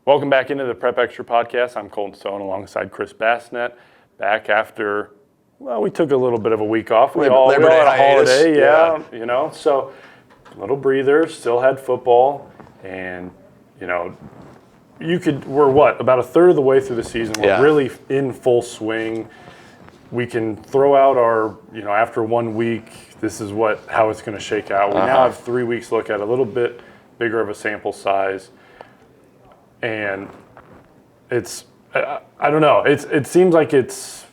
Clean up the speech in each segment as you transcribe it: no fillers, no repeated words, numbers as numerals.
Welcome back into the Prep Extra podcast. I'm Colton Stone alongside Chris Basnett. Back after, we took a little bit of a week off. We all had a holiday, yeah. So a little breather, still had football, and, we're about a third of the way through the season. We're really in full swing. We can throw out our, after 1 week, this is how it's going to shake out. We now have 3 weeks to look at a little bit bigger of a sample size. And it's, I don't know, it seems like it's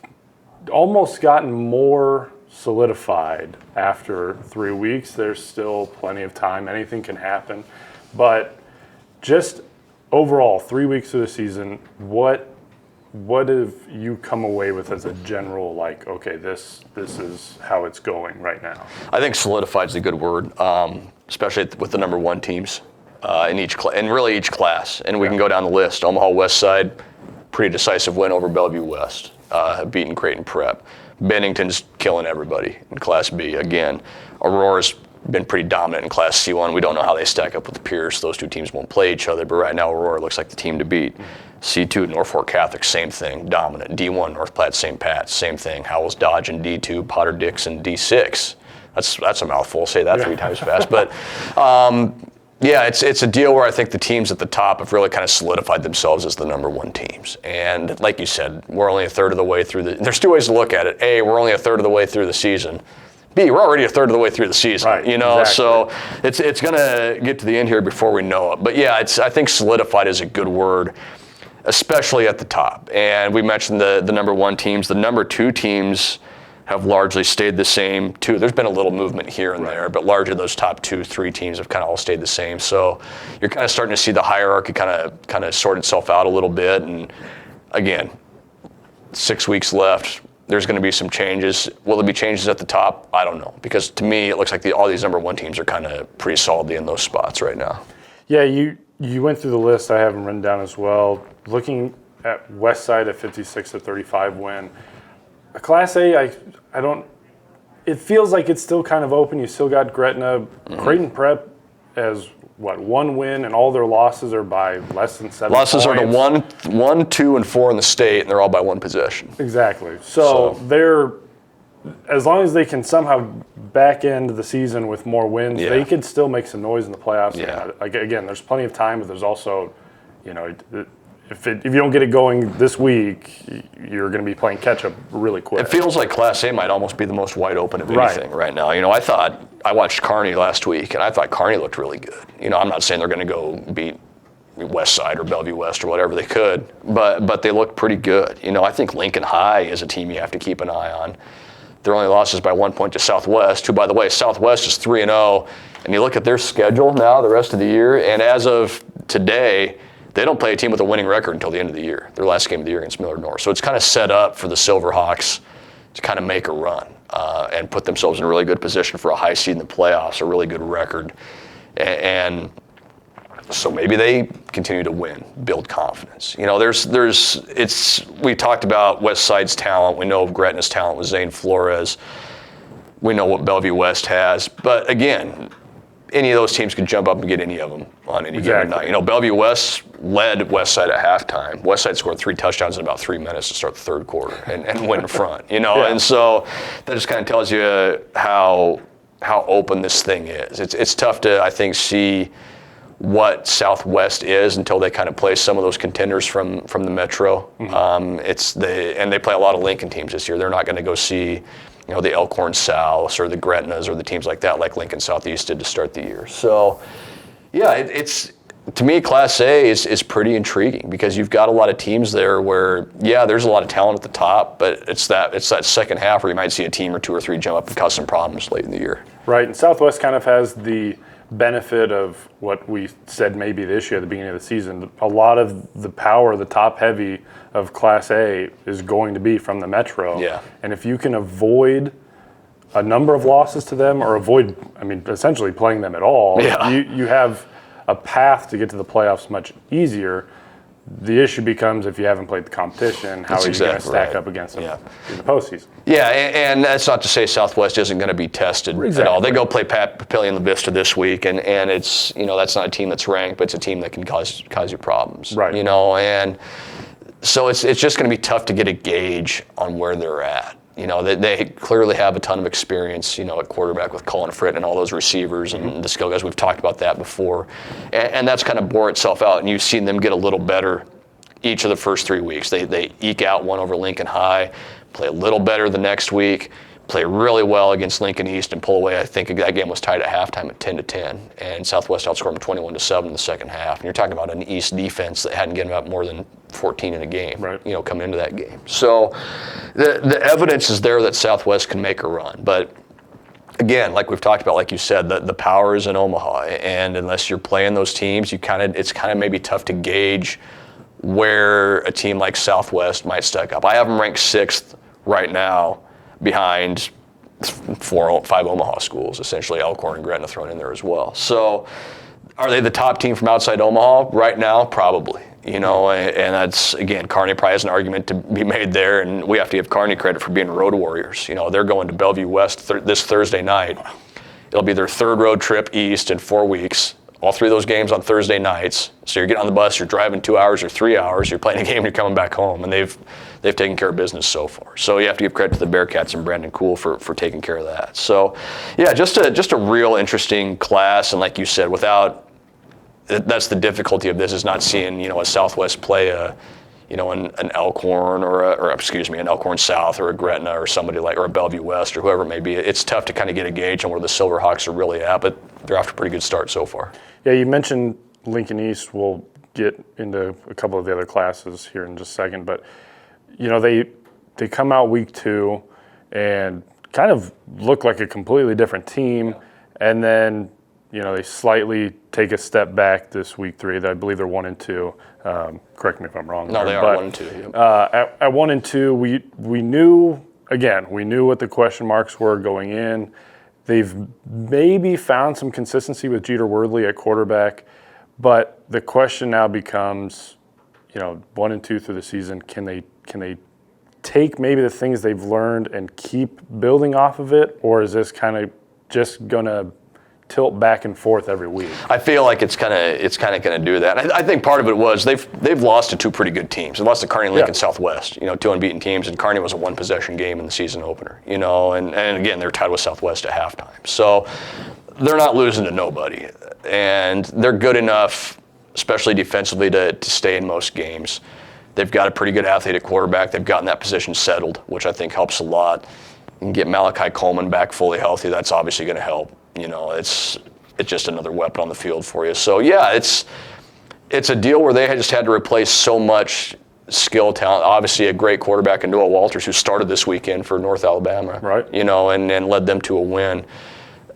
almost gotten more solidified after 3 weeks. There's still plenty of time. Anything can happen. But just overall, 3 weeks of the season, what have you come away with as a general, okay, this is how it's going right now? I think solidified is a good word, especially with the number one teams. In each class, and we can go down the list. Omaha West Side, pretty decisive win over Bellevue West, beating Creighton Prep. Bennington's killing everybody in Class B again. Aurora's been pretty dominant in Class C1. We don't know how they stack up with the Pierce. Those two teams won't play each other, but right now Aurora looks like the team to beat. C2, Norfolk Catholic, same thing, dominant. D1, North Platte St. Pat's, same thing. Howells Dodge in D2, Potter Dixon D6. That's a mouthful. Say that 3 times fast, but. Yeah, it's a deal where I think the teams at the top have really kind of solidified themselves as the number one teams. And like you said, we're only a third of the way through there's 2 ways to look at it. A, we're only a third of the way through the season. B, we're already a third of the way through the season. Right, exactly. So it's going to get to the end here before we know it. But yeah, I think solidified is a good word, especially at the top. And we mentioned the number one teams. The number two teams have largely stayed the same too. There's been a little movement here and there, but largely those top 2-3 teams have kind of all stayed the same. So you're kind of starting to see the hierarchy kind of sort itself out a little bit. And again, 6 weeks left. There's going to be some changes. Will there be changes at the top? I don't know, because to me it looks like all these number one teams are kind of pretty solidly in those spots right now. Yeah, you went through the list. I have them written down as well. Looking at West Side at 56-35 win. Class A, I don't. It feels like it's still kind of open. You still got Gretna, Creighton Prep as 1 win, and all their losses are by less than 7 Losses points. are to 1, 2, and 4 in the state, and they're all by 1 possession. Exactly. So they're, as long as they can somehow back end the season with more wins, they could still make some noise in the playoffs. Yeah. Again, there's plenty of time, but there's also, if you don't get it going this week, you're going to be playing catch up really quick. It feels like Class A might almost be the most wide open of anything right now. I watched Kearney last week, and I thought Kearney looked really good. I'm not saying they're going to go beat West Side or Bellevue West or whatever they could, but they looked pretty good. I think Lincoln High is a team you have to keep an eye on. Their only losses by 1 point to Southwest, who, by the way, Southwest is 3-0, and you look at their schedule now the rest of the year, and as of today, they don't play a team with a winning record until the end of the year, their last game of the year against Millard North. So it's kind of set up for the Silverhawks to kind of make a run and put themselves in a really good position for a high seed in the playoffs, a really good record. And so maybe they continue to win, build confidence. We talked about West Side's talent. We know of Gretna's talent with Zane Flores. We know what Bellevue West has. But again, any of those teams could jump up and get any of them on any given night. Bellevue West led West Side at halftime. West Side scored 3 touchdowns in about 3 minutes to start the third quarter and went in front. And so that just kind of tells you how open this thing is. It's tough to, I think, see what Southwest is until they kind of play some of those contenders from the Metro. And they play a lot of Lincoln teams this year. They're not going to go see the Elkhorn South or the Gretnas or the teams like that, like Lincoln Southeast did to start the year. So, yeah, it's to me, Class A is pretty intriguing because you've got a lot of teams there where, there's a lot of talent at the top, but it's that second half where you might see a team or 2 or 3 jump up and cause some problems late in the year. Right, and Southwest kind of has the benefit of what we said maybe the issue at the beginning of the season. A lot of the power, the top heavy of Class A is going to be from the Metro. Yeah. And if you can avoid a number of losses to them or essentially playing them at all, you have a path to get to the playoffs much easier. the issue becomes if you haven't played the competition, how are you going to stack up against them in the postseason? Yeah, and that's not to say Southwest isn't going to be tested at all. They go play Pat Papillion and La Vista this week, and it's, that's not a team that's ranked, but it's a team that can cause you problems. Right. And so it's just going to be tough to get a gauge on where they're at. They clearly have a ton of experience, at quarterback with Cullen Fritt and all those receivers and the skill guys. We've talked about that before. And that's kind of bore itself out, and you've seen them get a little better each of the first 3 weeks. They eke out one over Lincoln High, play a little better the next week, play really well against Lincoln East, and pull away. I think that game was tied at halftime at 10-10, and Southwest outscored them 21-7 in the second half. And you're talking about an East defense that hadn't given up more than 14 in a game, coming into that game. So the evidence is there that Southwest can make a run. But again, like we've talked about, like you said, the power is in Omaha, and unless you're playing those teams, it's kind of maybe tough to gauge where a team like Southwest might stack up. I have them ranked 6th right now, behind 5 Omaha schools, essentially Elkhorn and Gretna thrown in there as well. So are they the top team from outside Omaha right now? Probably. And that's, again, Kearney probably has an argument to be made there, and we have to give Kearney credit for being road warriors. They're going to Bellevue West this Thursday night. It'll be their 3rd road trip east in 4 weeks. All 3 of those games on Thursday nights. So you're getting on the bus, you're driving 2 hours or 3 hours, you're playing a game, and you're coming back home, and they've taken care of business so far. So you have to give credit to the Bearcats and Brandon Kuhl for taking care of that. So yeah, just a real interesting class, and like you said, that's the difficulty of this, is not seeing a Southwest play an Elkhorn an Elkhorn South or a Gretna or somebody or a Bellevue West or whoever it may be. It's tough to kind of get a gauge on where the Silverhawks are really at, but they're off to a pretty good start so far. Yeah, you mentioned Lincoln East. We'll get into a couple of the other classes here in just a second, but they come out week 2 and kind of look like a completely different team, and then they slightly take a step back this week 3. I believe they're 1-2. Correct me if I'm wrong. No, they are 1-2. Yep. At 1-2, we knew what the question marks were going in. They've maybe found some consistency with Jeter Worthley at quarterback, but the question now becomes, 1-2 through the season, can they take maybe the things they've learned and keep building off of it, or is this kind of just gonna tilt back and forth every week? I feel like it's kind of going to do that. I think part of it was they've lost to 2 pretty good teams. They lost to Kearney and Lincoln Southwest, 2 unbeaten teams, and Kearney was a 1-possession game in the season opener, and again, they're tied with Southwest at halftime. So they're not losing to nobody, and they're good enough, especially defensively, to stay in most games. They've got a pretty good athlete at quarterback. They've gotten that position settled, which I think helps a lot. And get Malachi Coleman back fully healthy, that's obviously going to help. It's just another weapon on the field for you. So yeah, it's a deal where they just had to replace so much skill talent. Obviously, a great quarterback in Noah Walters, who started this weekend for North Alabama, right? And led them to a win,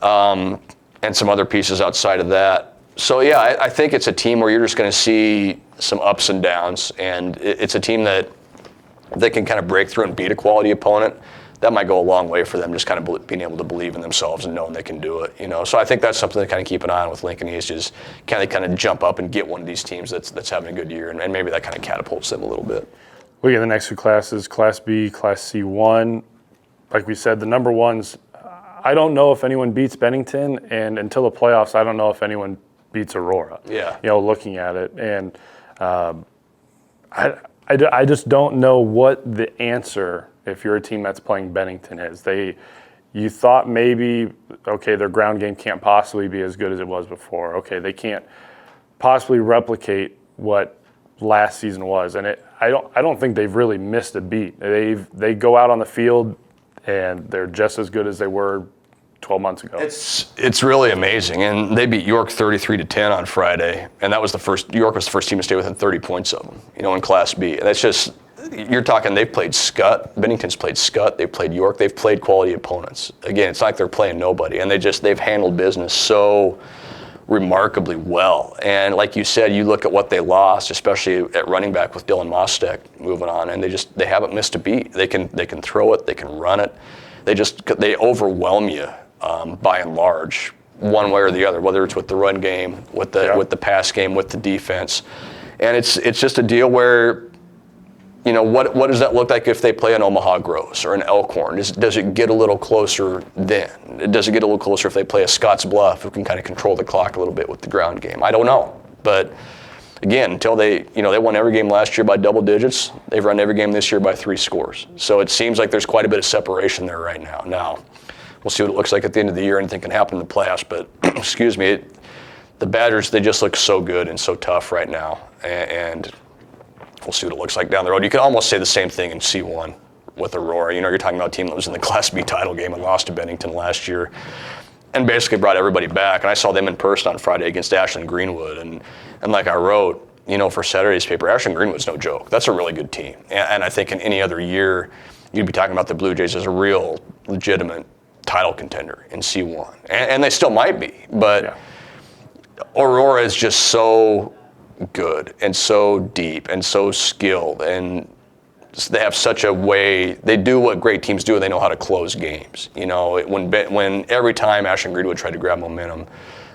and some other pieces outside of that. So yeah, I think it's a team where you're just going to see some ups and downs, and it's a team that they can kind of break through and beat a quality opponent. That might go a long way for them, just kind of being able to believe in themselves and knowing they can do it. So I think that's something to kind of keep an eye on with Lincoln East, is can they kind of jump up and get one of these teams that's having a good year, and maybe that kind of catapults them a little bit. Look at the next 2 classes, Class B, Class C1. Like we said, the number ones, I don't know if anyone beats Bennington, and until the playoffs, I don't know if anyone beats Aurora. Yeah. Looking at it, and I just don't know what the answer, if you're a team that's playing Bennington, is. You thought maybe, okay, their ground game can't possibly be as good as it was before. Okay, they can't possibly replicate what last season was, and I don't think they've really missed a beat. They go out on the field and they're just as good as they were 12 months ago. It's really amazing, and they beat York 33-10 on Friday, and York was the first team to stay within 30 points of them, in Class B. And that's just, you're talking, they've played Scott, Bennington's played Scott, they've played York, they've played quality opponents. Again, it's like they're playing nobody, and they've handled business so remarkably well. And like you said, you look at what they lost, especially at running back with Dylan Mostek moving on, and they haven't missed a beat. They can throw it, they can run it. They overwhelm you by and large, one way or the other, whether it's with the run game, with the pass game, with the defense. And it's just a deal where, what does that look like if they play an Omaha Groves or an Elkhorn? Does it get a little closer then? Does it get a little closer if they play a Scotts Bluff who can kind of control the clock a little bit with the ground game? I don't know. But again, until they won every game last year by double digits, they've run every game this year by 3 scores. So it seems like there's quite a bit of separation there right now. Now, we'll see what it looks like at the end of the year. Anything can happen in the playoffs. But, excuse me, the Badgers, they just look so good and so tough right now. And we'll see what it looks like down the road. You can almost say the same thing in C1 with Aurora. You're talking about a team that was in the Class B title game and lost to Bennington last year and basically brought everybody back. And I saw them in person on Friday against Ashland Greenwood. And like I wrote, for Saturday's paper, Ashland Greenwood's no joke. That's a really good team. And I think in any other year, you'd be talking about the Blue Jays as a real legitimate title contender in C1. And they still might be. But Aurora is just so good and so deep and so skilled, and they have such a way. They do what great teams do, and they know how to close games. When every time Ashland Greenwood tried to grab momentum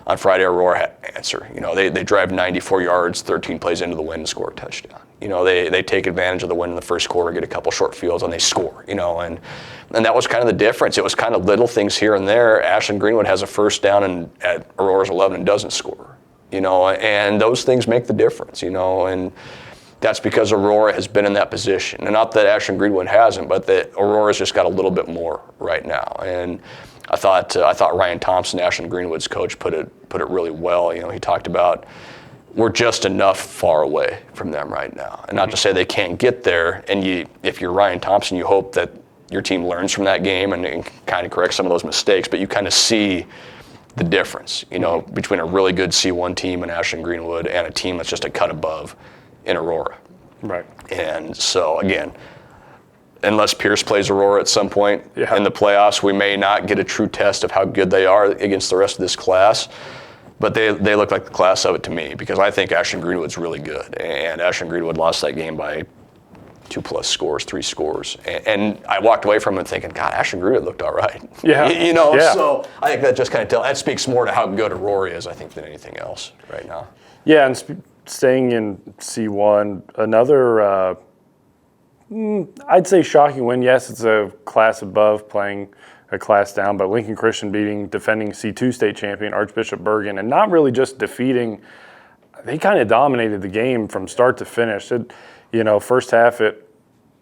on Friday, Aurora had an answer. They drive 94 yards, 13 plays into the wind, and score a touchdown. They take advantage of the win in the first quarter, get a couple short fields, and they score. And that was kind of the difference. It was kind of little things here and there. Ashland Greenwood has a first down at Aurora's 11 and doesn't score. And those things make the difference, and that's because Aurora has been in that position. And not that Ashland Greenwood hasn't, but that Aurora's just got a little bit more right now. And I thought Ryan Thompson, Ashland Greenwood's coach, put it really well. He talked about we're just enough far away from them right now. And not to say they can't get there, and if you're Ryan Thompson, you hope that your team learns from that game and kind of corrects some of those mistakes, but you kind of see the difference, between a really good C1 team in Ashland Greenwood and a team that's just a cut above in Aurora. Right. And so, again, unless Pierce plays Aurora at some point in the playoffs, we may not get a true test of how good they are against the rest of this class. But they look like the class of it to me, because I think Ashland Greenwood's really good. And Ashland Greenwood lost that game by 2+ scores, 3 scores. And I walked away from it thinking, God, Ashland Greenwood looked all right. Yeah. So I think that just kind of that speaks more to how good Aurora is, I think, than anything else right now. Yeah, and staying in C1, another, I'd say shocking win. Yes, it's a class above playing a class down, but Lincoln Christian beating defending C2 state champion Archbishop Bergen, and not really just defeating, they kind of dominated the game from start to finish. First half it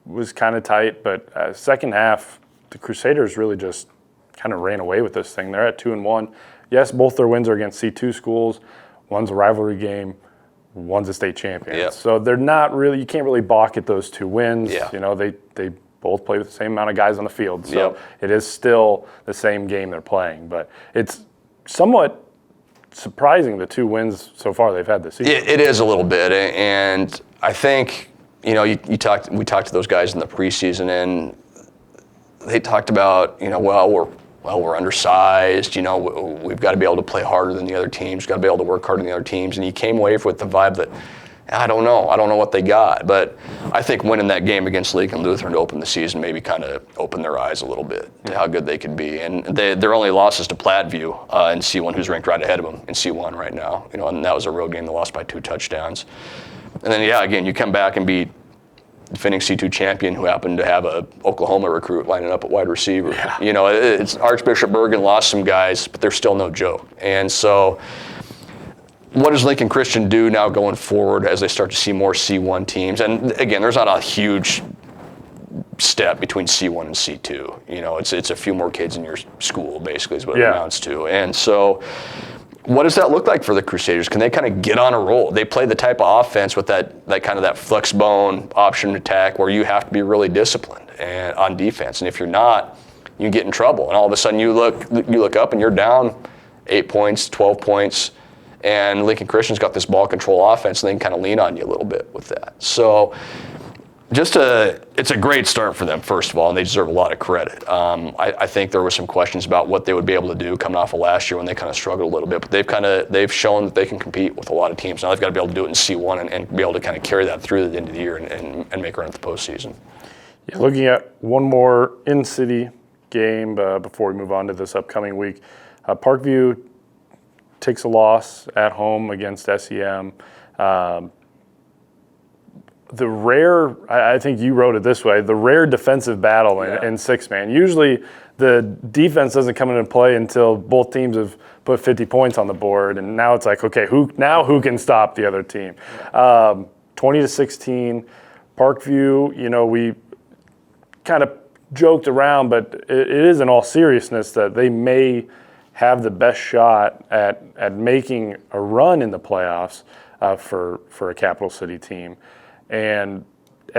was kind of tight, but second half the Crusaders really just kind of ran away with this thing. They're at 2-1. Yes, both their wins are against C2 schools. One's a rivalry game, one's a state champion. Yep. So they're not really, you can't really balk at those 2 wins. Yeah. They both play with the same amount of guys on the field. So it is still the same game they're playing. But it's somewhat surprising, the 2 wins so far they've had this season. It is a little bit, and I think we talked to those guys in the preseason, and they talked about we're undersized. We've got to be able to play harder than the other teams. We've got to be able to work harder than the other teams. And you came away with the vibe that I don't know what they got, but I think winning that game against Lincoln Lutheran to open the season maybe kind of opened their eyes a little bit to how good they could be. And their only losses to Platteview in C1, who's ranked right ahead of them in C1 right now. And that was a road game. They lost by 2 touchdowns. And then again, you come back and beat defending C2 champion who happened to have a Oklahoma recruit lining up at wide receiver. Yeah. It's Archbishop Bergen lost some guys, but they're still no joke. And so, what does Lincoln Christian do now going forward as they start to see more C1 teams? And again, there's not a huge step between C1 and C2. It's a few more kids in your school, basically, is what it amounts to. And so, what does that look like for the Crusaders? Can they kind of get on a roll? They play the type of offense with that kind of that flex bone option attack where you have to be really disciplined and on defense. And if you're not, you get in trouble. And all of a sudden you look up and you're down 8 points, 12 points. And Lincoln Christian's got this ball control offense, and they can kind of lean on you a little bit with that. So it's a great start for them, first of all, and they deserve a lot of credit. I think there were some questions about what they would be able to do coming off of last year when they kind of struggled a little bit, but they've shown that they can compete with a lot of teams. Now they've got to be able to do it in C1 and be able to kind of carry that through the end of the year and make a run at the postseason. Yeah, looking at one more in-city game before we move on to this upcoming week. Parkview takes a loss at home against SEM. the rare, I think you wrote it this way, the rare defensive battle in six-man. Usually the defense doesn't come into play until both teams have put 50 points on the board, and now it's like, okay, who can stop the other team? 20-16, Parkview, we kind of joked around, but it is in all seriousness that they may have the best shot at making a run in the playoffs for a capital city team. And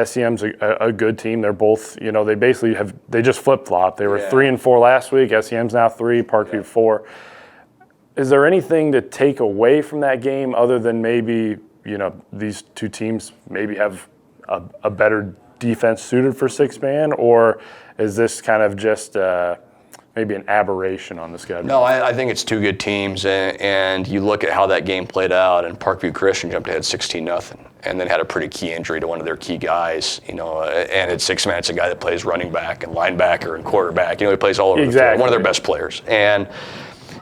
SEM's a good team. They're both, they basically they just flip-flopped. They were 3-4 last week. SEM's now 3, Parkview 4. Is there anything to take away from that game other than maybe, these two teams maybe have a better defense suited for six-man, or is this kind of just maybe an aberration on the schedule? No, I think it's two good teams, and you look at how that game played out, and Parkview Christian jumped ahead 16-0, and then had a pretty key injury to one of their key guys, and at six-man, it's a guy that plays running back and linebacker and quarterback. He plays all over the field, one of their best players. And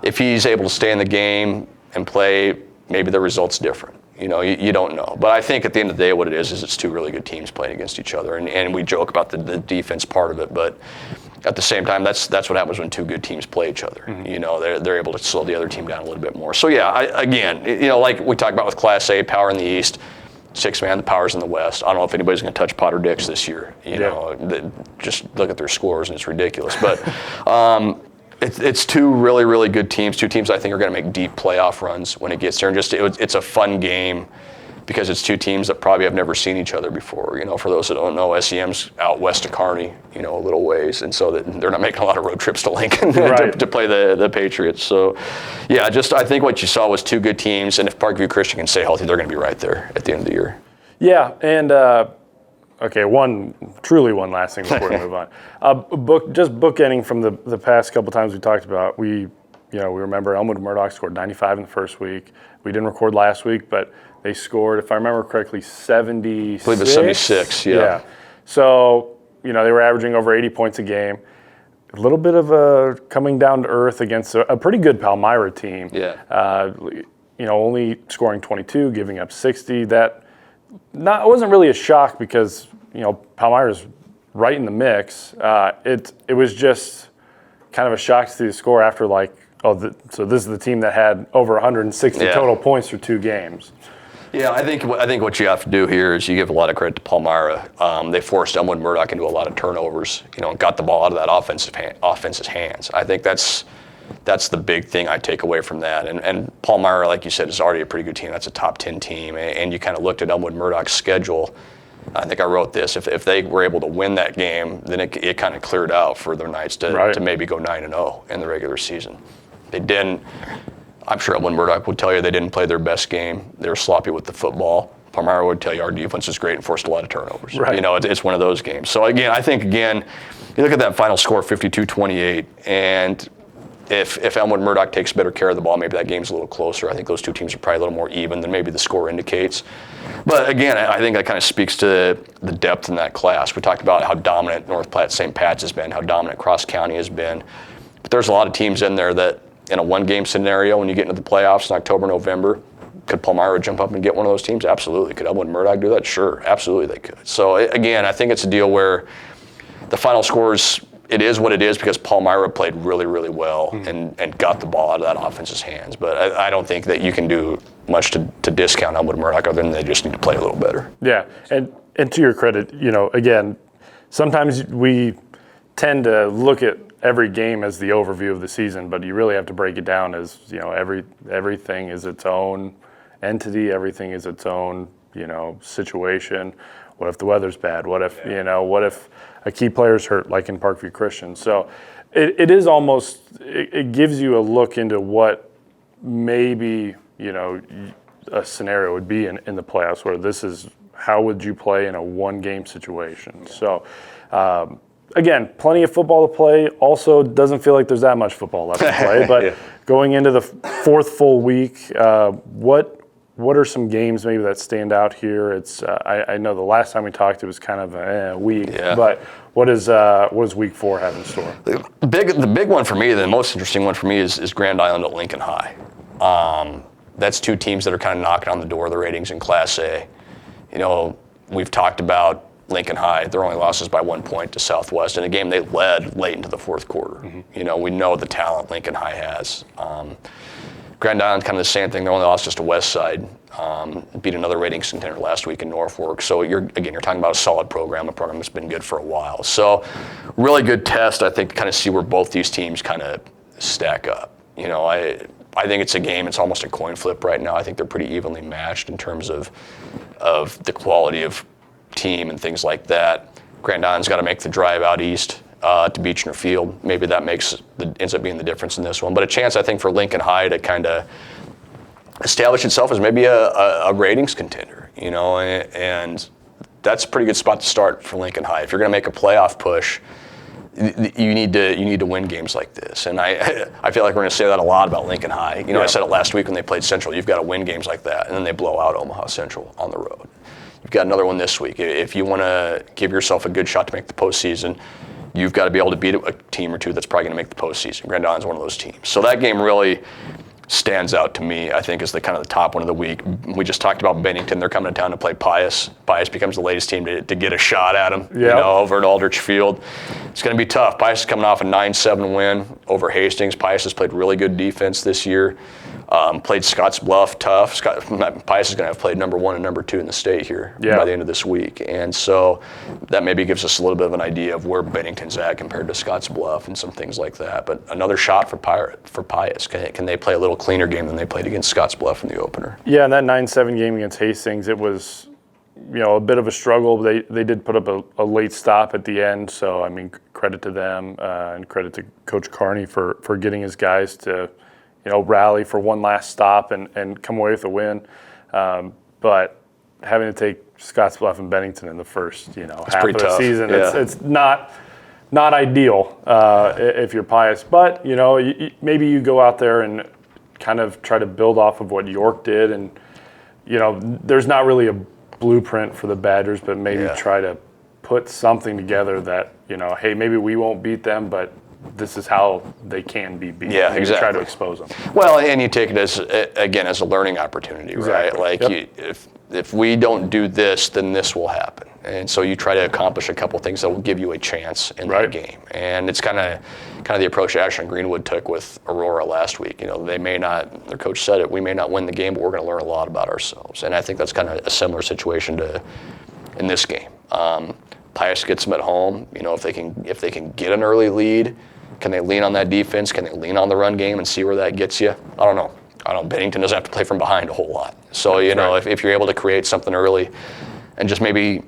if he's able to stay in the game and play, maybe the result's different. You don't know. But I think at the end of the day, what it is it's two really good teams playing against each other. And we joke about the defense part of it, but at the same time, that's what happens when two good teams play each other. Mm-hmm. They're able to slow the other team down a little bit more. So yeah, like we talked about with Class A, power in the East, six-man, the power's in the West. I don't know if anybody's going to touch Potter Dix this year. Just look at their scores, and it's ridiculous. But it's two really, really good teams. Two teams I think are going to make deep playoff runs when it gets there. And it's a fun game because it's two teams that probably have never seen each other before. For those that don't know, SEM's out west of Kearney, a little ways, and so that they're not making a lot of road trips to Lincoln to play the Patriots. So, yeah, I think what you saw was two good teams, and if Parkview Christian can stay healthy, they're going to be right there at the end of the year. Yeah, and okay, one last thing before we move on. Bookending from the past couple times we talked about, we remember Elmwood Murdoch scored 95 in the first week. We didn't record last week, but they scored, if I remember correctly, 76. I believe it's 76, yeah. So, they were averaging over 80 points a game. A little bit of a coming down to earth against a pretty good Palmyra team. Yeah. Only scoring 22, giving up 60. It wasn't really a shock because, Palmyra's right in the mix. It was just kind of a shock to see the score after so this is the team that had over 160 total points through two games. Yeah, I think what you have to do here is you give a lot of credit to Palmyra. They forced Elmwood Murdoch into a lot of turnovers, and got the ball out of that offense's hands. I think that's the big thing I take away from that. And Palmyra, like you said, is already a pretty good team. That's a top 10 team. And you kind of looked at Elmwood Murdoch's schedule. I think I wrote this. If they were able to win that game, then it kind of cleared out for their Knights to maybe go 9-0 in the regular season. They didn't. I'm sure Elmwood Murdoch would tell you they didn't play their best game. They were sloppy with the football. Palmyra would tell you our defense is great and forced a lot of turnovers. Right. It's one of those games. So I think you look at that final score, 52-28, and if Elmwood Murdoch takes better care of the ball, maybe that game's a little closer. I think those two teams are probably a little more even than maybe the score indicates. But again, I think that kind of speaks to the depth in that class. We talked about how dominant North Platte St. Pat's has been, how dominant Cross County has been. But there's a lot of teams in there that, in a one-game scenario, when you get into the playoffs in October, November, could Palmyra jump up and get one of those teams? Absolutely. Could Elmwood Murdoch do that? Sure, absolutely they could. So again, I think it's a deal where the final scores, it is what it is because Palmyra played really, really well and got the ball out of that offense's hands. But I don't think that you can do much to discount Elmwood Murdoch other than they just need to play a little better. Yeah, and to your credit, again, sometimes we tend to look at every game as the overview of the season, but you really have to break it down as, everything is its own entity, everything is its own, situation. What if the weather's bad? What if, what if a key player's hurt, like in Parkview Christian? So it is almost, it gives you a look into what maybe, a scenario would be in the playoffs where this is, how would you play in a one-game situation? So, again, plenty of football to play. Also, doesn't feel like there's that much football left to play. But going into the fourth full week, what are some games maybe that stand out here? It's I know the last time we talked, it was kind of a week. Yeah. But what does week 4 have in store? The big one for me, the most interesting one for me is Grand Island at Lincoln High. That's two teams that are kind of knocking on the door of the ratings in Class A. we've talked about Lincoln High. Their only losses by 1 point to Southwest in a game they led late into the fourth quarter. Mm-hmm. We know the talent Lincoln High has. Grand Island, kind of the same thing. They only lost just to West Side. Beat another ratings contender last week in Norfolk. So you're talking about a solid program, a program that's been good for a while. So really good test, I think, to kind of see where both these teams kind of stack up. I think it's a game. It's almost a coin flip right now. I think they're pretty evenly matched in terms of the quality of team and things like that. Grand Island's got to make the drive out east to Beechner Field. Maybe that ends up being the difference in this one. But a chance, I think, for Lincoln High to kind of establish itself as maybe a ratings contender, and that's a pretty good spot to start for Lincoln High. If you're going to make a playoff push, you need to win games like this. And I feel like we're going to say that a lot about Lincoln High. I said it last week when they played Central. You've got to win games like that, and then they blow out Omaha Central on the road. You've got another one this week. If you want to give yourself a good shot to make the postseason, you've got to be able to beat a team or two that's probably going to make the postseason. Grand Island's one of those teams. So that game really stands out to me, I think, is the kind of the top one of the week. We just talked about Bennington. They're coming to town to play Pius. Pius becomes the latest team to get a shot at them, over at Aldrich Field. It's going to be tough. Pius is coming off a 9-7 win over Hastings. Pius has played really good defense this year. Played Scotts Bluff tough. Pius is going to have played number 1 and number 2 in the state here by the end of this week. And so that maybe gives us a little bit of an idea of where Bennington's at compared to Scotts Bluff and some things like that. But another shot for Pius. Can they play a little cleaner game than they played against Scotts Bluff in the opener? Yeah, in that 9-7 game against Hastings, it was a bit of a struggle. They did put up a late stop at the end. So, credit to them and credit to Coach Carney for getting his guys to rally for one last stop and come away with a win. But having to take Scotts Bluff and Bennington in the first, half of the season, it's not ideal if you're Pius. But, maybe you go out there and kind of try to build off of what York did. And, there's not really a blueprint for the Badgers, but maybe try to put something together that, hey, maybe we won't beat them, but this is how they can be beaten. Yeah, exactly. Try to expose them. Well, and you take it as a learning opportunity, right? Like if we don't do this, then this will happen. And so you try to accomplish a couple things that will give you a chance in that game. And it's kind of the approach Ashland Greenwood took with Aurora last week. They may not, their coach said it, we may not win the game, but we're going to learn a lot about ourselves. And I think that's kind of a similar situation to in this game. Pius gets them at home. If they can get an early lead, can they lean on that defense? Can they lean on the run game and see where that gets you? I don't know. Bennington doesn't have to play from behind a whole lot. So, if you're able to create something early and just maybe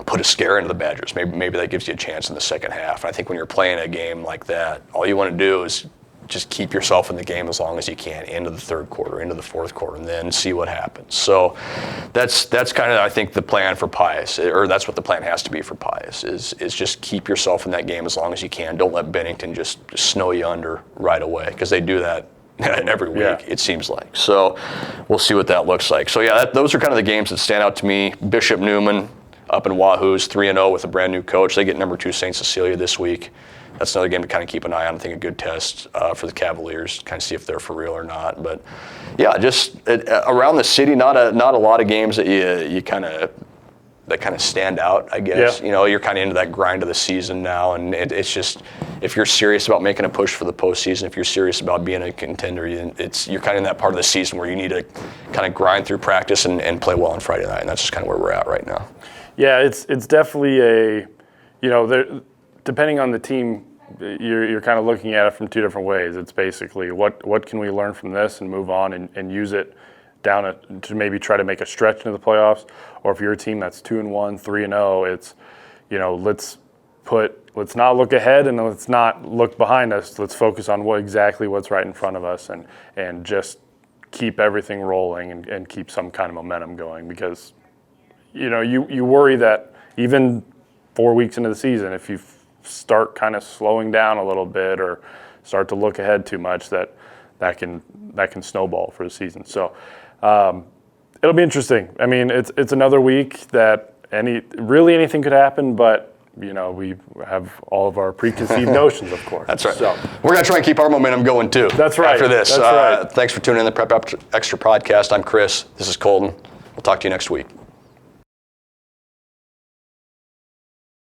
put a scare into the Badgers, maybe that gives you a chance in the second half. I think when you're playing a game like that, all you want to do is just keep yourself in the game as long as you can into the third quarter, into the fourth quarter, and then see what happens. So that's kind of, I think, the plan for Pius, or that's what the plan has to be for Pius, is just keep yourself in that game as long as you can. Don't let Bennington just snow you under right away, because they do that every week, it seems like. So we'll see what that looks like. So, those are kind of the games that stand out to me. Bishop Neumann up in Wahoo's 3-0 with a brand new coach. They get number 2 St. Cecilia this week. That's another game to kind of keep an eye on. I think a good test for the Cavaliers, kind of see if they're for real or not. But just around the city, not a lot of games that you kind of stand out, I guess. You're kind of into that grind of the season now, and it's just, if you're serious about making a push for the postseason, if you're serious about being a contender, you're kind of in that part of the season where you need to kind of grind through practice and play well on Friday night, and that's just kind of where we're at right now. Yeah, it's definitely depending on the team, you're kind of looking at it from two different ways. It's basically what can we learn from this and move on and use it down to maybe try to make a stretch into the playoffs. Or if you're a team that's 2-1, 3-0, it's let's not look ahead and let's not look behind us. Let's focus on what's right in front of us and just keep everything rolling and keep some kind of momentum going, because you worry that even 4 weeks into the season, if you start kind of slowing down a little bit or start to look ahead too much, that can snowball for the season. So it'll be interesting. It's another week that anything could happen, but we have all of our preconceived notions, of course. That's right. So we're going to try and keep our momentum going too. That's right. After this. That's right. Thanks for tuning in to the Prep Extra podcast. I'm Chris. This is Colton. We'll talk to you next week.